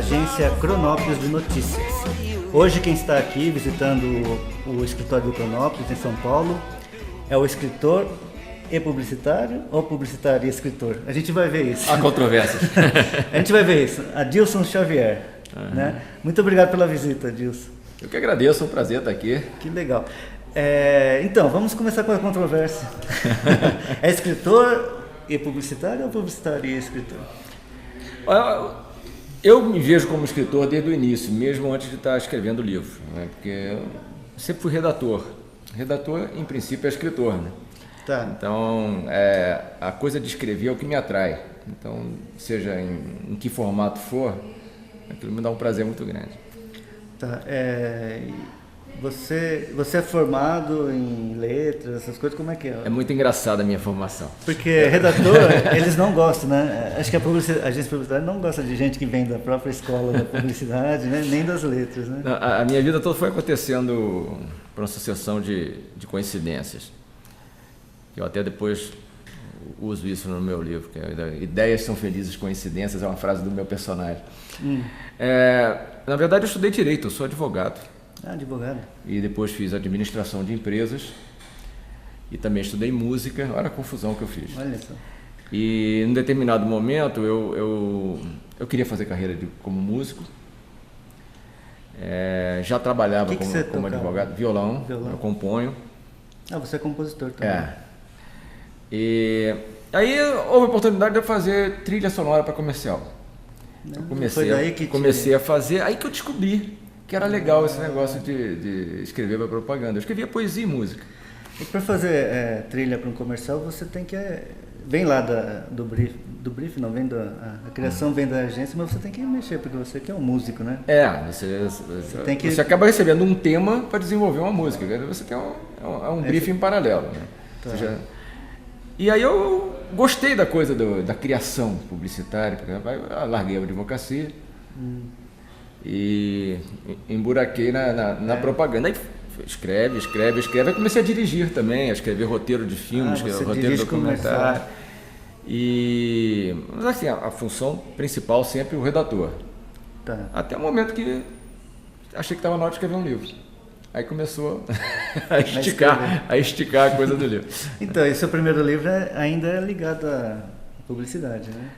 agência Cronópolis de Notícias. Hoje quem está aqui visitando o escritório do Cronópolis em São Paulo é o escritor e publicitário ou publicitário e escritor? A gente vai ver isso. Há controvérsias. A gente vai ver isso. Adilson Xavier. Né? Muito obrigado pela visita, Adilson. Eu que agradeço, é um prazer estar aqui. Que legal. Então, vamos começar com a controvérsia. É escritor e publicitário ou publicitário e escritor? Eu me vejo como escritor desde o início, mesmo antes de estar escrevendo o livro, né? Porque eu sempre fui redator. Redator, em princípio, é escritor, né? Tá. Então, a coisa de escrever é o que me atrai. Então, seja em que formato for, aquilo me dá um prazer muito grande. Tá. Você é formado em letras, essas coisas, como é que é? É muito engraçada a minha formação. Porque redator, eles não gostam, né? Acho que a agência publicitária não gosta de gente que vem da própria escola da publicidade, né? Nem das letras, né? A minha vida toda foi acontecendo por uma sucessão de coincidências. Eu até depois uso isso no meu livro, que é Ideias são felizes coincidências, é uma frase do meu personagem. Na verdade, eu estudei Direito, eu sou advogado. Advogado. E depois fiz administração de empresas e também estudei música. Olha a confusão que eu fiz. Olha só. E em um determinado momento eu queria fazer carreira como músico. Já trabalhava como advogado. Violão, eu componho. Você é compositor também. E aí houve a oportunidade de eu fazer trilha sonora para comercial. Eu comecei a fazer, aí que eu descobri que era legal esse negócio de escrever para propaganda. Eu escrevia poesia e música. E para fazer trilha para um comercial, você tem que... Vem lá do brief, não, vem a criação vem da agência, mas você tem que mexer, porque você que é um músico, né? Você acaba recebendo um tema para desenvolver uma música. Você tem um briefing em paralelo, né? Tá. E aí eu gostei da coisa da criação publicitária, porque eu larguei a advocacia e emburaquei na propaganda. Aí escreve, aí comecei a dirigir também, a escrever roteiro de filmes, roteiro documentário. Mas assim, a função principal sempre o redator. Tá. Até o momento que achei que estava na hora de escrever um livro. Aí começou a esticar a coisa do livro. Então, esse seu primeiro livro ainda é ligado à publicidade, né?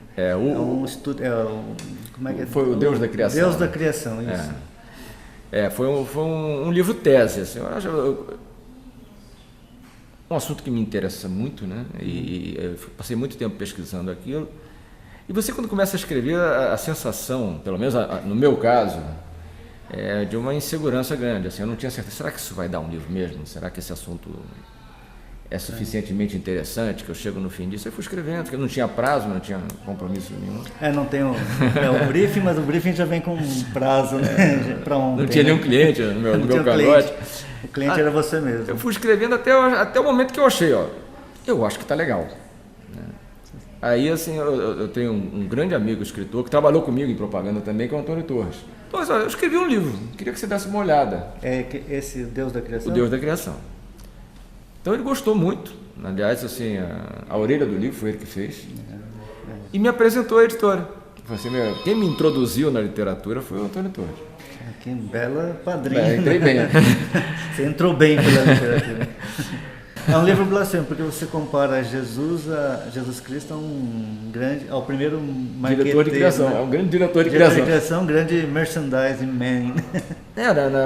Como é que é? Foi o Deus da Criação. Deus da Criação, isso. Foi um livro tese. Assim, um assunto que me interessa muito, né? E eu passei muito tempo pesquisando aquilo. E você, quando começa a escrever, a sensação, pelo menos no meu caso, de uma insegurança grande. Assim, eu não tinha certeza, será que isso vai dar um livro mesmo? Será que esse assunto é suficientemente interessante, que eu chego no fim disso? Eu fui escrevendo, porque eu não tinha prazo, não tinha compromisso nenhum. Não tem o briefing, mas o briefing já vem com um prazo, né? Para ontem. Não tinha nenhum cliente no meu calote. O cliente era você mesmo. Eu fui escrevendo até o momento que eu achei, eu acho que está legal. Aí, assim, eu tenho um grande amigo escritor que trabalhou comigo em propaganda também, que é o Antônio Torres. Então, eu escrevi um livro, queria que você desse uma olhada. Esse Deus da Criação? O Deus da Criação. Então, ele gostou muito. Aliás, assim, a orelha do livro foi ele que fez. E me apresentou à editora. Quem me introduziu na literatura foi o Antônio Torres. Que bela padrinha. Entrei bem. Você entrou bem pela literatura. É um livro blasfemo, porque você compara Jesus Cristo ao primeiro marqueteiro. Diretor de criação, é um grande diretor de criação. Um grande merchandising man.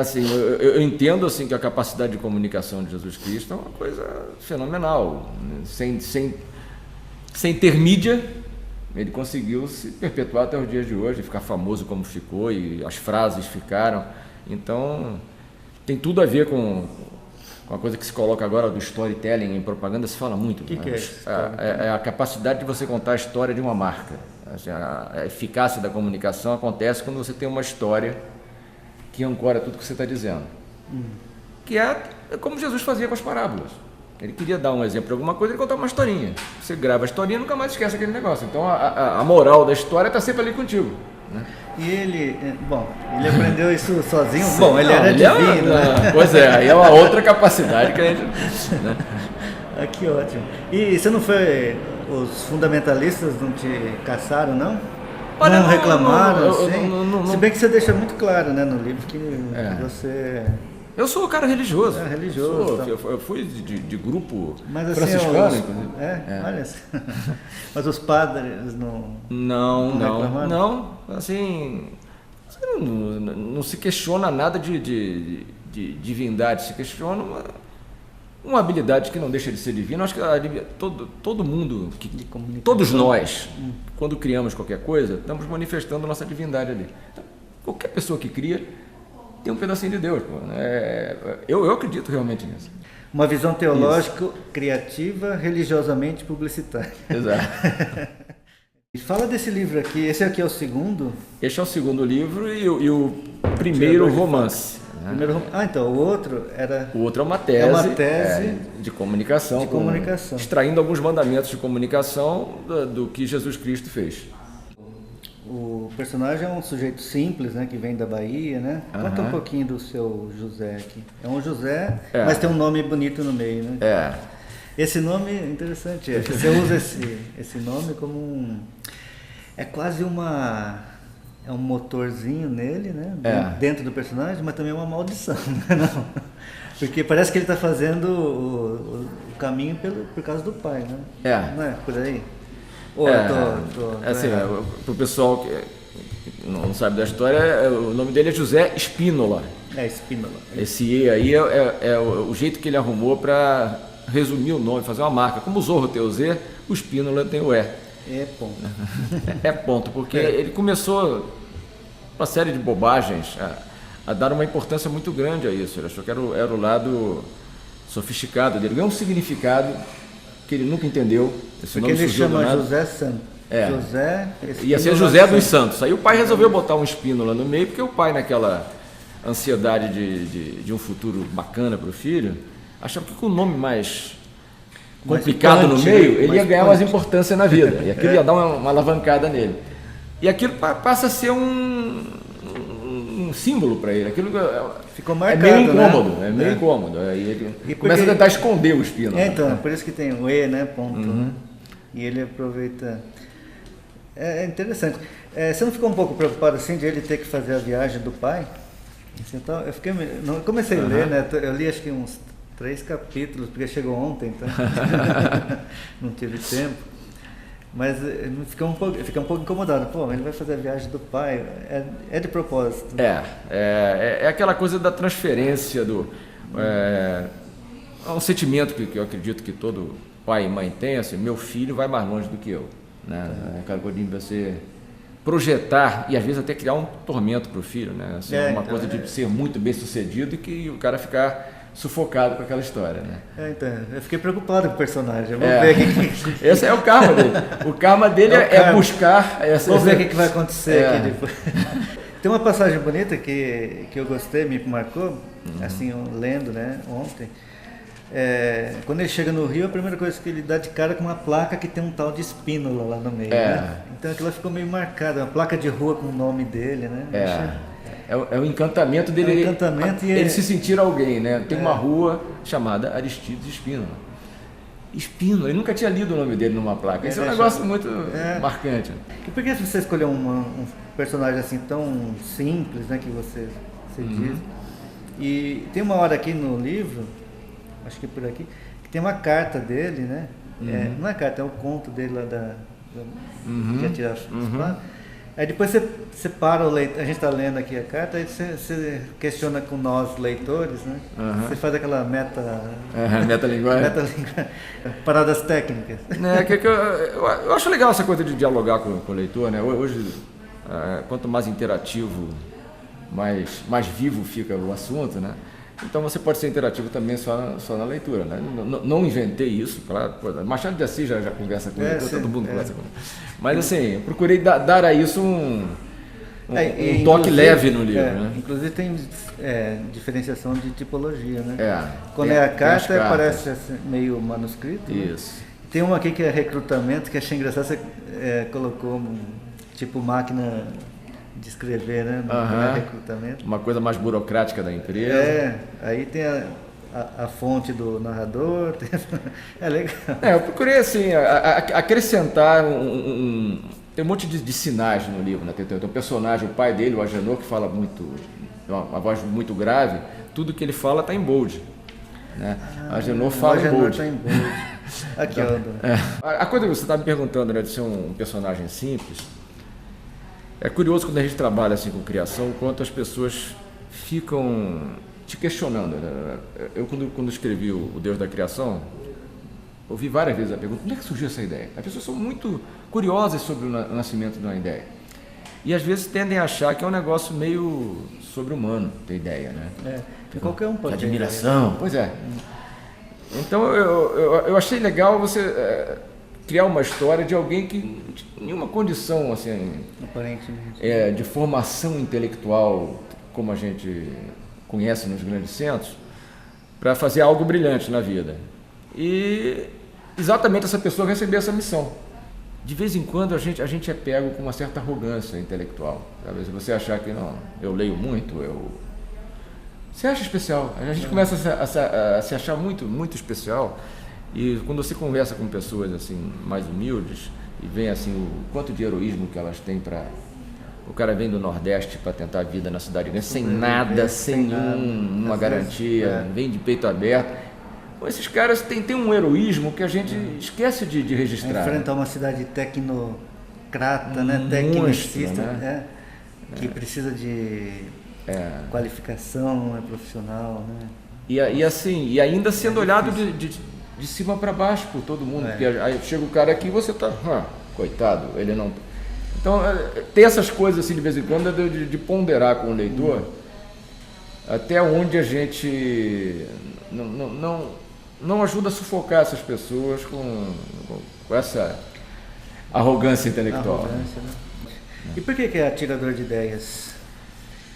Assim, eu entendo assim, que a capacidade de comunicação de Jesus Cristo é uma coisa fenomenal. Sem ter mídia, ele conseguiu se perpetuar até os dias de hoje, ficar famoso como ficou, e as frases ficaram. Então, tem tudo a ver com a coisa que se coloca agora do storytelling em propaganda, se fala muito. O que é isso? É a capacidade de você contar a história de uma marca. Assim, a eficácia da comunicação acontece quando você tem uma história que ancora tudo que você está dizendo. Que é como Jesus fazia com as parábolas. Ele queria dar um exemplo de alguma coisa e contar uma historinha. Você grava a historinha e nunca mais esquece aquele negócio. Então a moral da história está sempre ali contigo. Né? E ele aprendeu isso sozinho? Sim, bom, ele era divino. Pois aí é uma outra capacidade que a gente... Né? Que ótimo. E você não foi... Os fundamentalistas não te caçaram, não? Olha, não reclamaram, não, assim? Se bem que você deixa muito claro, né, no livro que você... Eu sou um cara religioso. É, religioso. Tá. Eu fui de grupo mas, franciscano, assim, inclusive. Olha assim. Mas os padres não reclamaram? Não, assim, não se questiona nada de divindade, se questiona uma habilidade que não deixa de ser divina. Acho que todo mundo, todos nós, quando criamos qualquer coisa, estamos manifestando nossa divindade ali. Então, qualquer pessoa que cria tem um pedacinho de Deus. Pô, né? Eu acredito realmente nisso. Uma visão teológica, criativa, religiosamente publicitária. Exato. Fala desse livro aqui, esse aqui é o segundo? Este é o segundo livro e o primeiro romance. Né? Então, o outro era... O outro é uma tese, de comunicação. Extraindo alguns mandamentos de comunicação do que Jesus Cristo fez. O personagem é um sujeito simples, né, que vem da Bahia, né? Conta um pouquinho do seu José aqui. É um José, mas tem um nome bonito no meio, né? Esse nome é interessante. Você usa esse nome como é quase é um motorzinho nele, né? Dentro do personagem, mas também é uma maldição, né? Não. Porque parece que ele está fazendo o caminho por causa do pai, né? Não é por aí? Para o pessoal que não sabe da história, o nome dele é José Spínola. Spínola. Esse E aí é o jeito que ele arrumou para resumir o nome, fazer uma marca. Como o Zorro tem o Z, o Spínola tem o E. É ponto. É ponto, porque ele começou uma série de bobagens a dar uma importância muito grande a isso. Ele achou que era o lado sofisticado dele. Ganhou um significado que ele nunca entendeu. Esse porque ele chama José Santos. José ia ser José dos Santos. Aí o pai resolveu botar um Spínola no meio, porque o pai, naquela ansiedade de um futuro bacana para o filho, achava que com o nome mais complicado no meio, ele ia ganhar mais importância na vida. E aquilo ia dar uma alavancada nele. E aquilo passa a ser um símbolo para ele. Aquilo ficou marcado, é meio incômodo, né? Meio incômodo. Aí ele começa a tentar esconder o Spínola. Então, por isso que tem o E, né? Ponto. Né? E ele aproveita. É interessante. Você não ficou um pouco preocupado assim de ele ter que fazer a viagem do pai? Então, eu comecei a ler, né? Eu li acho que uns 3 capítulos, porque chegou ontem, então não tive tempo. Mas fica um pouco incomodado. Pô, ele vai fazer a viagem do pai. É de propósito. É aquela coisa da transferência é um sentimento que eu acredito que todo pai e mãe tem, assim, meu filho vai mais longe do que eu. Né? É aquela coisa de você projetar e às vezes até criar um tormento para o filho. Né? Assim, coisa de ser muito bem sucedido e que o cara ficar sufocado com aquela história, né? Então, eu fiquei preocupado com o personagem. Vamos ver que... Esse é o karma dele. O karma dele é buscar... Vamos ver o que vai acontecer aqui depois. Tem uma passagem bonita que eu gostei, me marcou, assim, lendo, né, ontem. Quando ele chega no Rio, a primeira coisa que ele dá de cara com uma placa que tem um tal de Spínola lá no meio, né? Então aquilo ficou meio marcado, uma placa de rua com o nome dele, né? É o encantamento dele, ele se sentir alguém, né? Tem uma rua chamada Aristides Spínola. Spínola, ele nunca tinha lido o nome dele numa placa. Esse é um negócio muito marcante. E por que você escolheu um personagem assim tão simples, né, que você diz? E tem uma hora aqui no livro, acho que por aqui, que tem uma carta dele, né? Não é carta, é o conto dele lá que atira os planos. Aí depois você para o leitor, a gente está lendo aqui a carta, aí você questiona com nós, leitores, né? Você faz aquela metalinguagem. Paradas técnicas. Eu acho legal essa coisa de dialogar com o leitor, né? Hoje, quanto mais interativo, mais vivo fica o assunto, né? Então você pode ser interativo também só na leitura, né? Não inventei isso, claro. Machado de Assis já conversa com ele, todo mundo conversa com ele. Mas assim, eu procurei dar a isso um toque leve no livro. Né? Inclusive tem diferenciação de tipologia, né? Quando tem, a carta parece assim, meio manuscrito. Isso. Né? Tem uma aqui que é recrutamento, que achei engraçado, você colocou tipo máquina de escrever, né? No recrutamento. Uma coisa mais burocrática da empresa. Aí tem a fonte do narrador. É legal. Eu procurei assim acrescentar tem um monte de sinais no livro, né? Tem um personagem, o pai dele, o Agenor, que fala muito, uma voz muito grave, tudo que ele fala está em bold. Né? Agenor fala em bold. Tá em bold. Aqui, então, a coisa que você está me perguntando, né, de ser um personagem simples, é curioso quando a gente trabalha assim com criação, o quanto as pessoas ficam te questionando. Né? Eu, quando escrevi o Deus da Criação, ouvi várias vezes a pergunta: como é que surgiu essa ideia? As pessoas são muito curiosas sobre o nascimento de uma ideia. E às vezes tendem a achar que é um negócio meio sobre-humano ter ideia, né? Qualquer um pode ter admiração. Ideia. Pois é. Então eu achei legal você criar uma história de alguém que não tinha nenhuma condição assim, aparentemente, de formação intelectual, como a gente conhece nos grandes centros, para fazer algo brilhante na vida. E exatamente essa pessoa recebeu essa missão. De vez em quando a gente é pego com uma certa arrogância intelectual. Talvez você achar que não, eu leio muito, você acha especial. A gente começa a se achar muito, muito especial. E quando você conversa com pessoas assim mais humildes e vê assim o quanto de heroísmo que elas têm para... O cara vem do Nordeste para tentar a vida na cidade grande, sem nada, sem nenhuma garantia, vem de peito aberto. Esses caras têm um heroísmo que a gente esquece de registrar. Enfrentar uma cidade tecnocrata, né? Tecnicista, né? Que precisa de qualificação profissional, né? E ainda sendo olhado de cima para baixo por todo mundo. Porque aí chega o cara aqui e você está, coitado, ele não... Então, tem essas coisas assim de vez em quando de ponderar com o leitor até onde a gente não ajuda a sufocar essas pessoas com essa arrogância intelectual. E por que é atirador de ideias?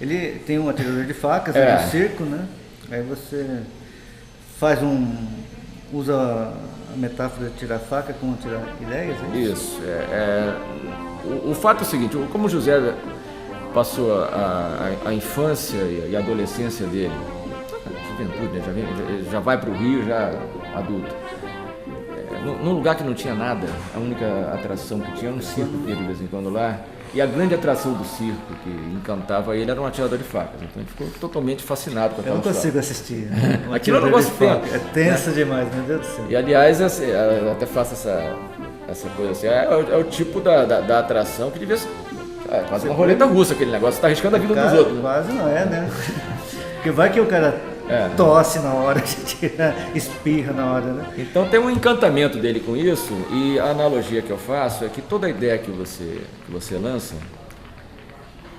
Ele tem um atirador de facas no circo, né? Aí você usa a metáfora de tirar faca como tirar ideias? É isso? Isso. O fato é o seguinte: como o José passou a infância e a adolescência dele, juventude, né? Já vai para o Rio, já adulto, num lugar que não tinha nada. A única atração que tinha era um circo que ia de vez em quando lá, e a grande atração do circo que encantava ele era um atirador de facas. Então ele ficou totalmente fascinado com aquela história. Eu não consigo assistir. Aquilo é um negócio tenso. É tenso demais, meu Deus do céu. E aliás, eu até faço essa coisa assim, é o tipo da atração que devia ser quase uma roleta russa, aquele negócio. Você está arriscando a vida dos outros. Quase não é, né? Porque vai que o cara tosse na hora, espirra na hora, né? Então tem um encantamento dele com isso, e a analogia que eu faço é que toda ideia que você lança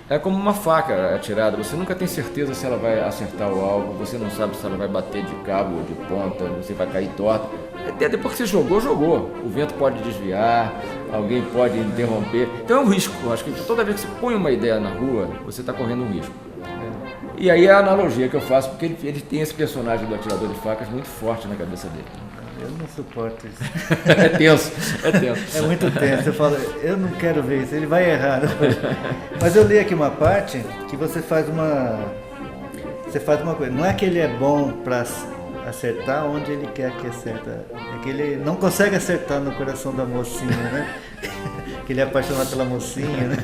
é como uma faca atirada. Você nunca tem certeza se ela vai acertar o alvo, você não sabe se ela vai bater de cabo ou de ponta, você vai cair torta. Até depois que você jogou. O vento pode desviar, alguém pode interromper. Então é um risco. Eu acho que toda vez que você põe uma ideia na rua, você está correndo um risco. E aí é a analogia que eu faço, porque ele tem esse personagem do atirador de facas muito forte na cabeça dele. Eu não suporto isso. É tenso. É muito tenso. Eu falo, eu não quero ver isso, ele vai errar. Mas eu li aqui uma parte que você faz uma coisa. Não é que ele é bom para acertar onde ele quer que acerta. É que ele não consegue acertar no coração da mocinha, né? Que ele é apaixonado pela mocinha, né?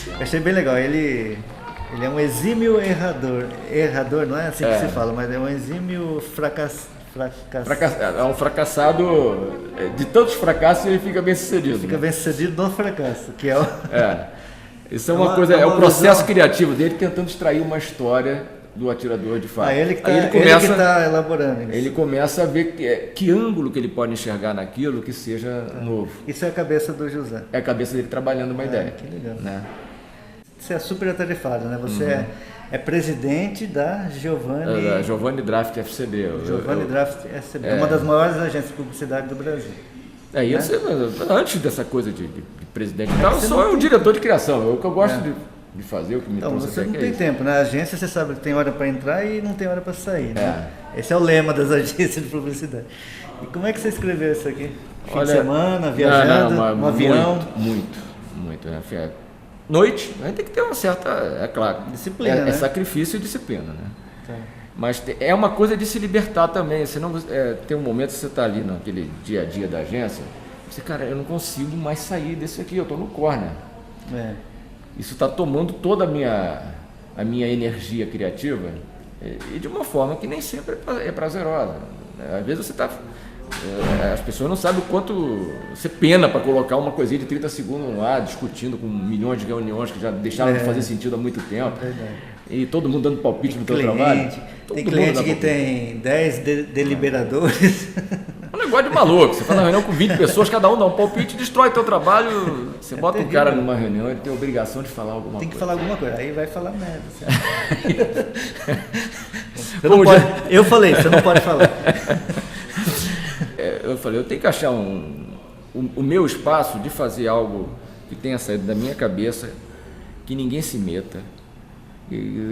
Eu achei bem legal. Ele é um exímio errador. Errador, não é assim que se fala, mas é um exímio é um fracassado. De tantos fracassos ele fica bem sucedido. Fica bem sucedido no fracasso, que é o... Isso é uma coisa, é o processo criativo dele tentando extrair uma história do atirador de facas. Ele que está elaborando isso. Ele começa a ver que ângulo que ele pode enxergar naquilo que seja novo. Isso é a cabeça do José. É a cabeça dele trabalhando uma ideia. Que legal. Né? Você é super atarefado, né? Você é presidente da Giovanni... Giovanni Draft FCB. Giovanni Draft FCB. É uma das maiores agências de publicidade do Brasil. Isso, antes dessa coisa de presidente e tal, eu sou o diretor de criação. É o que eu gosto de fazer, o que me trouxe você até não tem tempo, né? A agência, você sabe que tem hora para entrar e não tem hora para sair, né? Esse é o lema das agências de publicidade. E como é que você escreveu isso aqui? Fim de semana, viajando, no avião? Muito. Né? Noite, a gente tem que ter uma certa, é claro, disciplina, né? É sacrifício e disciplina, né? Mas é uma coisa de se libertar também. Senão tem um momento que você está ali naquele dia a dia da agência Disse, cara, eu não consigo mais sair desse aqui, eu estou no corner. Isso está tomando toda a minha energia criativa e de uma forma que nem sempre é prazerosa. Às vezes você está... As pessoas não sabem o quanto você pena para colocar uma coisinha de 30 segundos lá, discutindo com milhões de reuniões que já deixaram de fazer sentido há muito tempo. E todo mundo dando palpite no teu trabalho. Tem cliente que tem 10 deliberadores. É um negócio de maluco. Você faz uma reunião com 20 pessoas, cada um dá um palpite, destrói teu trabalho. Você bota um cara numa reunião, ele tem a obrigação de falar alguma coisa. Tem que falar alguma coisa, aí vai falar merda. Você não pode, eu falei, você não pode falar. Eu falei, eu tenho que achar o meu espaço de fazer algo que tenha saído da minha cabeça, que ninguém se meta.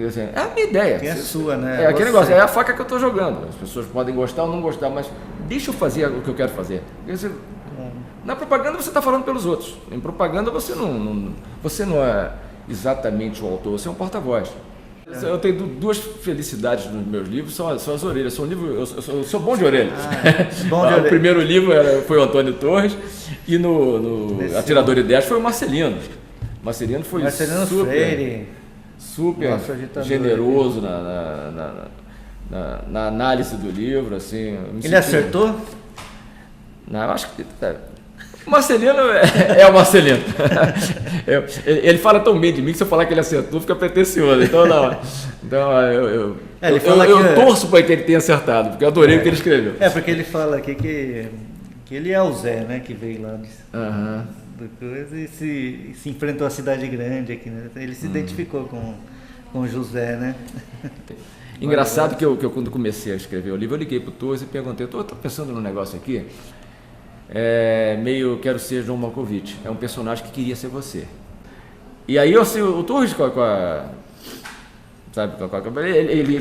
Assim, é a minha ideia. Que é a sua, né? É aquele negócio, é a faca que eu estou jogando. As pessoas podem gostar ou não gostar, mas deixa eu fazer o que eu quero fazer. Na propaganda você está falando pelos outros. Em propaganda você não é exatamente o autor, você é um porta-voz. Eu tenho duas felicidades nos meus livros, são as orelhas. Eu sou bom de orelhas. O primeiro livro foi o Antônio Torres e no Atirador de Ideias foi o Marcelino. Marcelino foi super generoso na análise do livro. Assim, ele acertou? Não, eu acho que... O Marcelino é o Marcelino. Ele fala tão bem de mim que se eu falar que ele acertou, fica pretencioso. Então, não. Então, eu torço para que ele tenha acertado, porque eu adorei o que ele escreveu. Porque ele fala aqui que ele é o Zé, né? Que veio lá do coisa e se enfrentou à cidade grande aqui, né? Ele se identificou com o José, né? Engraçado que eu quando comecei a escrever o livro, eu liguei para o Torres e perguntei, estou pensando num negócio aqui. Quero ser João Malkovich, é um personagem que queria ser você. E aí o Torres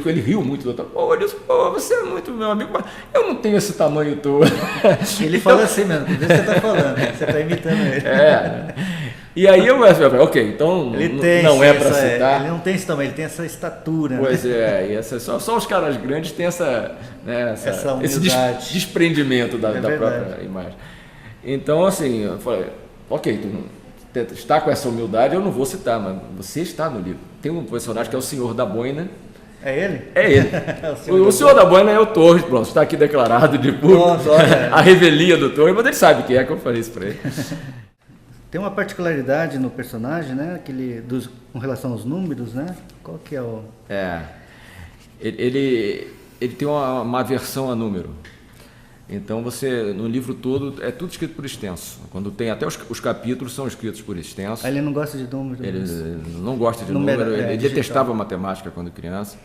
ele riu muito do outro. Ele disse, você é muito meu amigo, mas eu não tenho esse tamanho todo. Ele fala assim mesmo, do que você está falando, você está imitando ele. E aí ok, então não é para citar. Ele não tem esse tamanho, ele tem essa estatura. Pois e só os caras grandes têm essa esse desprendimento da própria imagem. Então, assim, eu falei, ok, tu está com essa humildade, eu não vou citar, mas você está no livro. Tem um personagem que é o Senhor da Boina. É ele? É ele. O Senhor da Boina é o Torres, pronto, está aqui declarado de público. A revelia do Torres, mas ele sabe que eu falei isso para ele. Tem uma particularidade no personagem, né? Com relação aos números, né? Qual que é o... Ele tem uma aversão a número. Então no livro todo, é tudo escrito por extenso. Quando tem, até os capítulos são escritos por extenso. Ele não gosta de número. Ele não gosta de número, ele detestava matemática quando criança.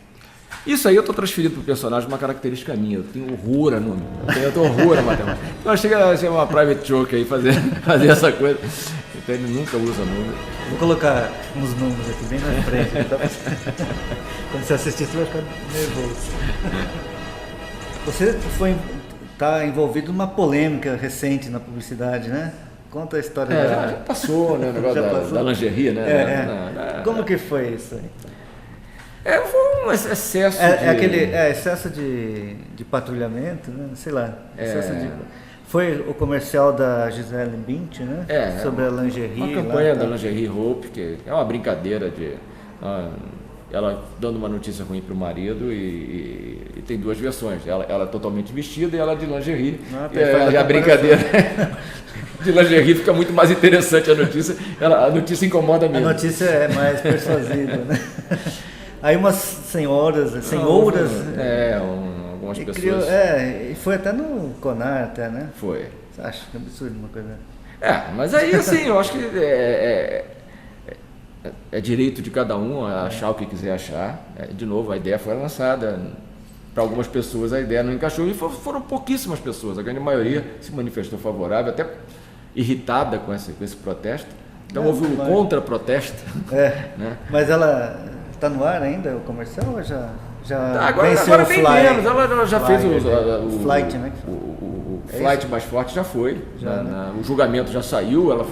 Isso aí eu estou transferindo para o personagem uma característica minha. Eu tenho horror a número. Eu tenho horror a matemática. Então chega a ser uma private joke aí fazer essa coisa. Então ele nunca usa número. Vou colocar uns números aqui bem na frente. Quando você assistir, você vai ficar nervoso. Você está envolvido numa polêmica recente na publicidade, né? Conta a história já passou, né? O negócio da lingerie, né? Como que foi isso aí? Foi um excesso excesso de patrulhamento, né? Sei lá. Foi o comercial da Gisele Bündchen, né? Sobre a lingerie. Uma campanha da Lingerie Hope, que é uma brincadeira de... ela dando uma notícia ruim para o marido e tem duas versões. Ela é totalmente vestida e ela de lingerie. E a brincadeira de lingerie fica muito mais interessante a notícia incomoda mesmo. A notícia é mais persuasiva, né? Aí umas senhoras, algumas pessoas... e foi até no Conar, até, né? Foi. Você acha que é absurdo uma coisa... Mas aí, assim, eu acho que é direito de cada um achar o que quiser achar. De novo, a ideia foi lançada. Para algumas pessoas a ideia não encaixou e foram pouquíssimas pessoas. A grande maioria se manifestou favorável, até irritada com esse protesto. Então houve um contra-protesto. Né? Mas ela está no ar ainda, o comercial, ou já agora tem menos. Ela já fez o Flight, né? O Flight mais forte já foi. O julgamento já saiu, ela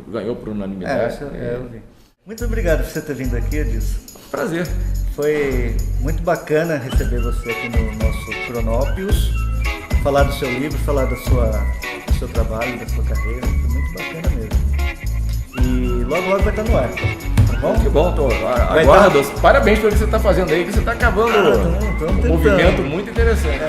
ganhou por unanimidade. Eu vi. Muito obrigado por você ter vindo aqui, Edilson. Prazer. Foi muito bacana receber você aqui no nosso Cronópios, falar do seu livro, falar da sua seu trabalho, da sua carreira, foi muito bacana mesmo. E logo vai estar no ar. Tá bom? Que bom, tô. Aguardo. Parabéns pelo que você está fazendo aí, que você está acabando Tamo um movimento muito interessante.